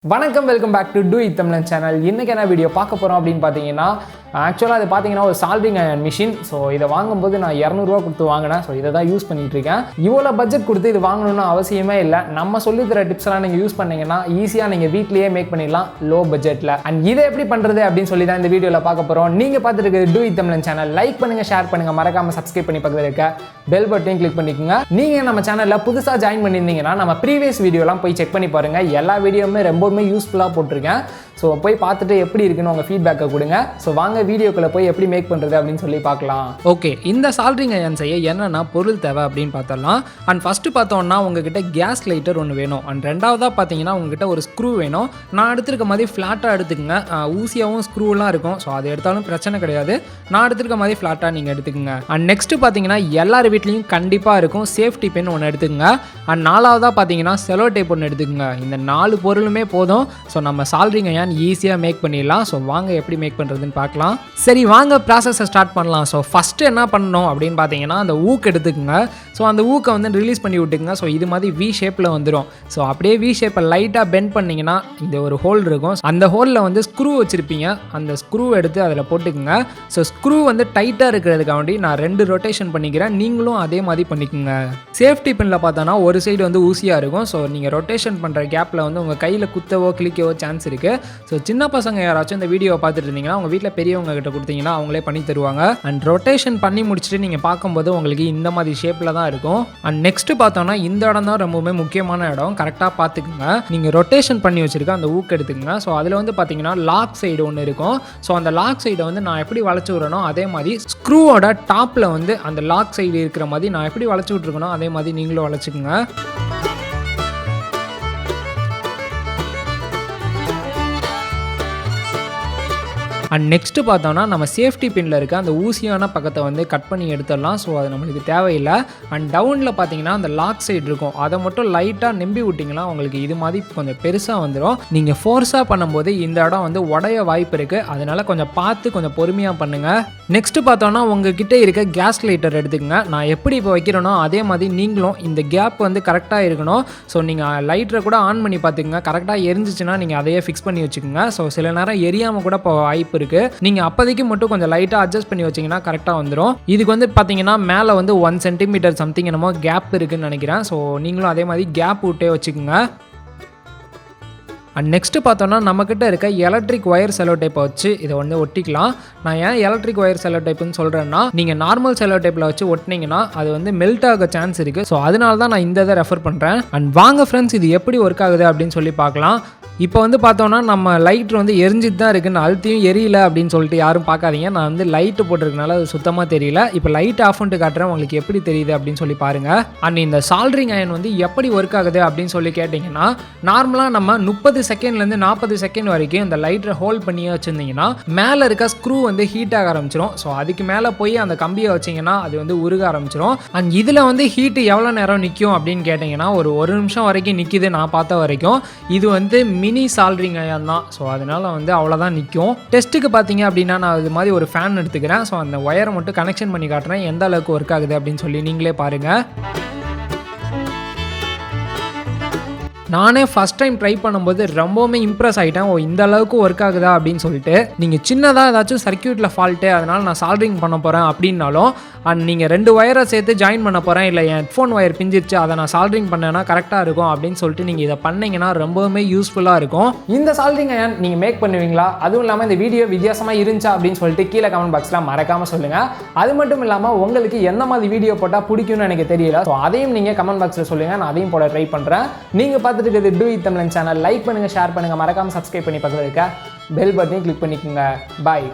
வணக்கம் welcome back to do it Tamilan channel. இன்றைக்கி என்ன வீடியோ பார்க்க போகிறோம் அப்படின்னு பார்த்தீங்கன்னா, ஆக்சுவலாக அது பார்த்தீங்கன்னா ஒரு சால்விங் அயர்ன் மிஷின். ஸோ இதை வாங்கும்போது நான் 200 கொடுத்து வாங்கினேன். ஸோ இதை தான் யூஸ் பண்ணிகிட்டு இருக்கேன். இவ்வளோ பட்ஜெட் கொடுத்து இது வாங்கணும்னு அவசியமே இல்லை. நம்ம சொல்லித்தர டிப்ஸ்லாம் நீங்கள் யூஸ் பண்ணிங்கன்னா ஈஸியாக நீங்கள் வீட்லேயே மேக் பண்ணிடலாம் லோ பட்ஜெட்டில். அண்ட் இதை எப்படி பண்ணுறது அப்படின்னு சொல்லி தான் இந்த வீடியோவில் பார்க்க போகிறோம். நீங்கள் பார்த்துட்டு இருக்கிறது two it Tamilan channel. Like பண்ணுங்கள், ஷேர் பண்ணுங்கள், மறக்காமல் சப்ஸ்கிரைப் பண்ணி பக்கத்தில் இருக்க பெல் பட்டனையும் கிளிக் பண்ணிக்கோங்க. நீங்கள் நம்ம சேனலில் புதுசாக ஜாயின் பண்ணியிருந்தீங்கன்னா நம்ம ப்ரீவியஸ் வீடியோலாம் போய் செக் பண்ணி பாருங்கள். எல்லா வீடியோவுமே ரொம்பவுமே யூஸ்ஃபுல்லாக போட்டிருக்கேன். ஸோ போய் பார்த்துட்டு எப்படி இருக்குன்னு உங்கள் ஃபீட்பேக்கை கொடுங்க. ஸோ வாங்க வீடியோக்குள்ளே போய் எப்படி மேக் பண்ணுறது அப்படின்னு சொல்லி பார்க்கலாம். ஓகே, இந்த சால்ட்ரிங் அயர்ன் செய்ய என்னென்ன பொருள் தேவை அப்படின்னு பார்த்தலாம். அண்ட் ஃபஸ்ட்டு பார்த்தோம்னா உங்ககிட்ட கேஸ் லைட்டர் ஒன்று வேணும். அண்ட் ரெண்டாவதாக பார்த்தீங்கன்னா உங்ககிட்ட ஒரு ஸ்க்ரூ வேணும். நான் எடுத்துருக்க மாதிரி ஃப்ளாட்டாக எடுத்துக்கங்க. ஊசியாகவும் ஸ்க்ரூலாம் இருக்கும். ஸோ அது எடுத்தாலும் பிரச்சனை கிடையாது. நான் எடுத்துருக்க மாதிரி ஃப்ளாட்டாக நீங்கள் எடுத்துக்கோங்க. அண்ட் நெக்ஸ்ட்டு பார்த்தீங்கன்னா எல்லார் வீட்லேயும் கண்டிப்பாக இருக்கும் சேஃப்டி பென் ஒன்று எடுத்துக்கங்க. அண்ட் நாலாவதாக பார்த்தீங்கன்னா செலோ டேப் ஒன்று எடுத்துக்கங்க. இந்த 4 பொருளுமே போதும். ஸோ நம்ம சால்ட்ரிங் அயர்ன் ஈஸியாக மேக் பண்ணிடலாம். ஸோ வாங்க எப்படி மேக் பண்ணுறதுன்னு பார்க்கலாம். சரி, வாங்க ப்ராசஸை ஸ்டார்ட் பண்ணலாம். ஸோ ஃபஸ்ட்டு என்ன பண்ணணும் அப்படின்னு பார்த்தீங்கன்னா, அந்த ஊக்கு எடுத்துக்கோங்க. ஸோ அந்த ஊக்கை வந்து ரிலீஸ் பண்ணி விட்டுக்குங்க. ஸோ இது மாதிரி வி ஷேப்பில் வந்துடும். ஸோ அப்படியே வி ஷேப்பை லைட்டாக பெண்ட் பண்ணிங்கன்னா இந்த ஒரு ஹோல் இருக்கும். அந்த ஹோலில் வந்து ஸ்க்ரூ வச்சுருப்பீங்க. அந்த ஸ்க்ரூ எடுத்து அதில் போட்டுக்குங்க. ஸோ ஸ்க்ரூ வந்து டைட்டாக இருக்கிறதுக்காண்டி நான் 2 ரொட்டேஷன் பண்ணிக்கிறேன். நீங்களும் அதே மாதிரி பண்ணிக்கோங்க. சேஃப்டி பின்னில் பார்த்தோன்னா ஒரு சைடு வந்து ஊசியாக இருக்கும். ஸோ நீங்கள் ரொட்டேஷன் பண்ணுற கேப்பில் வந்து உங்கள் கையில் குத்தவோ கிளிக்கவோ சான்ஸ் இருக்குது. ஸோ சின்ன பசங்க யாராச்சும் இந்த வீடியோவை பார்த்துட்டு இருந்தீங்கன்னா உங்கள் வீட்டில் பெரியவங்க கிட்ட கொடுத்தீங்கன்னா அவங்களே பண்ணி தருவாங்க. அண்ட் ரொட்டேஷன் பண்ணி முடிச்சுட்டு நீங்கள் பார்க்கும்போது உங்களுக்கு இந்த மாதிரி ஷேப்பில் தான் இருக்கும். அண்ட் நெக்ஸ்ட்டு பார்த்தோன்னா இந்த இடம் தான் ரொம்பவுமே முக்கியமான இடம். கரெக்டாக பார்த்துக்குங்க. நீங்கள் ரொட்டேஷன் பண்ணி வச்சுருக்க அந்த ஊக்கு எடுத்துக்கங்க. ஸோ அதில் வந்து பார்த்தீங்கன்னா லாக் சைடு ஒன்று இருக்கும். ஸோ அந்த லாக் சைடை வந்து நான் எப்படி வளைச்சி விட்றனோ அதே மாதிரி ஸ்க்ரூவோட டாப்பில் வந்து அந்த லாக் சைடு இருக்கிற மாதிரி நான் எப்படி வளைச்சி விட்ருக்கணும் அதே மாதிரி நீங்களும் வளைச்சிக்கோங்க. அண்ட் நெக்ஸ்ட்டு பார்த்தோன்னா நம்ம சேஃப்டி பின்னில் இருக்க அந்த ஊசியான பக்கத்தை வந்து கட் பண்ணி எடுத்துடலாம். ஸோ அது நம்மளுக்கு தேவையில்லை. அண்ட் டவுனில் பார்த்தீங்கன்னா அந்த லாக் சைடு இருக்கும். அதை மட்டும் லைட்டாக நம்பி விட்டிங்கன்னா உங்களுக்கு இது மாதிரி கொஞ்சம் பெருசாக வந்துடும். நீங்கள் ஃபோர்ஸாக பண்ணும்போது இந்த இடம் வந்து உடைய வாய்ப்பு இருக்குது. அதனால் கொஞ்சம் பார்த்து கொஞ்சம் பொறுமையாக பண்ணுங்கள். நெக்ஸ்ட்டு பார்த்தோன்னா உங்ககிட்ட இருக்க கேஸ் லைட்டர் எடுத்துக்கங்க. நான் எப்படி இப்போ வைக்கிறேனோ அதே மாதிரி நீங்களும் இந்த கேப் வந்து கரெக்டாக இருக்கணும். ஸோ நீங்கள் லைட்டரை கூட ஆன் பண்ணி பார்த்துக்குங்க. கரெக்டாக எரிஞ்சிச்சுன்னா நீங்கள் அதையே ஃபிக்ஸ் பண்ணி வச்சுக்கோங்க. ஸோ சில நேரம் எரியாமல் கூட இப்போ வாய்ப்பு இருக்கு. நீங்க அப்போதைக்கு மட்டும் கொஞ்சம் லைட்டா அட்ஜஸ்ட் பண்ணி வச்சீங்கன்னா கரெக்டா வந்துடும். இதுக்கு வந்து பாத்தீங்கன்னா மேல வந்து 1 சென்டிமீட்டர் சம்திங் என்னமோ கேப் இருக்குன்னு நினைக்கிறேன். ஸோ நீங்களும் அதே மாதிரி கேப் விட்டே வச்சுக்கோங்க. அண்ட் நெக்ஸ்ட்டு பார்த்தோன்னா நம்மக்கிட்ட இருக்க எலக்ட்ரிக் ஒயர் செலோ டேப்பை வச்சு இதை வந்து ஒட்டிக்கலாம். நான் ஏன் எலக்ட்ரிக் ஒயர் செலோ டேப்புன்னு சொல்கிறேன்னா, நீங்கள் நார்மல் செலோ டேப்பில் வச்சு ஒட்டினீங்கன்னா அது வந்து மெல்ட் ஆக சான்ஸ் இருக்குது. ஸோ அதனால தான் நான் இந்த இதை ரெஃபர் பண்ணுறேன். அண்ட் வாங்க ஃப்ரெண்ட்ஸ், இது எப்படி ஒர்க் ஆகுது அப்படின்னு சொல்லி பார்க்கலாம். இப்போ வந்து பார்த்தோன்னா நம்ம லைட் வந்து எரிஞ்சிட்டு தான் இருக்குன்னு அழுத்தியும் எரியல அப்படின்னு சொல்லிட்டு யாரும் பார்க்காதீங்க. நான் வந்து லைட்டு போட்டிருக்கனால அது சுத்தமாக தெரியல. இப்போ லைட் ஆஃப் பண்ணிட்டு காட்டுறேன், உங்களுக்கு எப்படி தெரியுது அப்படின்னு சொல்லி பாருங்கள். அண்ட் இந்த சால்ட்ரிங் அயர்ன் வந்து எப்படி ஒர்க் ஆகுது அப்படின்னு சொல்லி கேட்டிங்கன்னா, நார்மலாக நம்ம 30 செகண்ட்லேருந்து 40 செகண்ட் வரைக்கும் இந்த லைட்டரை ஹோல்ட் பண்ணியே வச்சுருந்தீங்கன்னா மேலே இருக்க ஸ்க்ரூ வந்து ஹீட் ஆக ஆரம்பிச்சிடும். ஸோ அதுக்கு மேலே போய் அந்த கம்பியை வச்சிங்கன்னா அது வந்து உருக ஆரம்பிச்சிடும். அண்ட் இதில் வந்து ஹீட்டு எவ்வளோ நேரம் நிற்கும் அப்படின்னு கேட்டிங்கன்னா ஒரு நிமிஷம் வரைக்கும் நிற்கிது நான் பார்த்த வரைக்கும். இது வந்து மினி சால்ட்ரிங் அயர்ன் தான். ஸோ அதனால வந்து அவ்வளோதான் நிற்கும். டெஸ்ட்டுக்கு பார்த்தீங்க அப்படின்னா நான் இது மாதிரி ஒரு ஃபேன் எடுத்துக்கிறேன். ஸோ அந்த ஒயரை மட்டும் கனெக்ஷன் பண்ணி காட்டுறேன் எந்த அளவுக்கு ஒர்க் ஆகுது அப்படின்னு சொல்லி நீங்களே பாருங்கள். நானே ஃபஸ்ட் டைம் ட்ரை பண்ணும்போது ரொம்பவுமே இம்ப்ரெஸ் ஆகிட்டேன். இந்த அளவுக்கு ஒர்க் ஆகுதா அப்படின்னு சொல்லிட்டு. நீங்கள் சின்னதாக ஏதாச்சும் சர்க்யூட்டில் ஃபால்ட்டு அதனால் நான் சால்ட்ரிங் பண்ண போகிறேன் அப்படின்னாலும், அண்ட் நீங்கள் 2 ஒயரை சேர்த்து ஜாயின் பண்ண போகிறேன், இல்லை என் ஹெட்ஃபோன் ஒயர் பிஞ்சிருச்சு அதை நான் சால்ட்ரிங் பண்ணேன்னா கரெக்டாக இருக்கும் அப்படின்னு சொல்லிட்டு நீங்கள் இதை பண்ணிங்கன்னா ரொம்பவுமே யூஸ்ஃபுல்லாக இருக்கும். இந்த சால்ட்ரிங் அயர்ன் நீங்கள் மேக் பண்ணுவீங்களா? அதுவும் இல்லாமல் இந்த வீடியோ வித்தியாசமாக இருந்துச்சா அப்படின்னு சொல்லிட்டு கீழே கமெண்ட் பாக்ஸில் மறக்காமல் சொல்லுங்கள். அது மட்டும் இல்லாமல் உங்களுக்கு எந்த மாதிரி வீடியோ போட்டால் பிடிக்கும்னு எனக்கு தெரியல. ஸோ அதையும் நீங்கள் கமெண்ட் பாக்ஸில் சொல்லுங்கள். நான் அதையும் போட ட்ரை பண்ணுறேன். நீங்கள் பார்த்துட்டு two it Tamilan channel like பண்ணுங்க, ஷேர் பண்ணுங்க, மறக்காம சப்ஸ்கிரைப் பண்ணி பக்கத்துல இருக்க பெல் பட்டனையும் கிளிக் பண்ணிக்கோங்க. பாய்.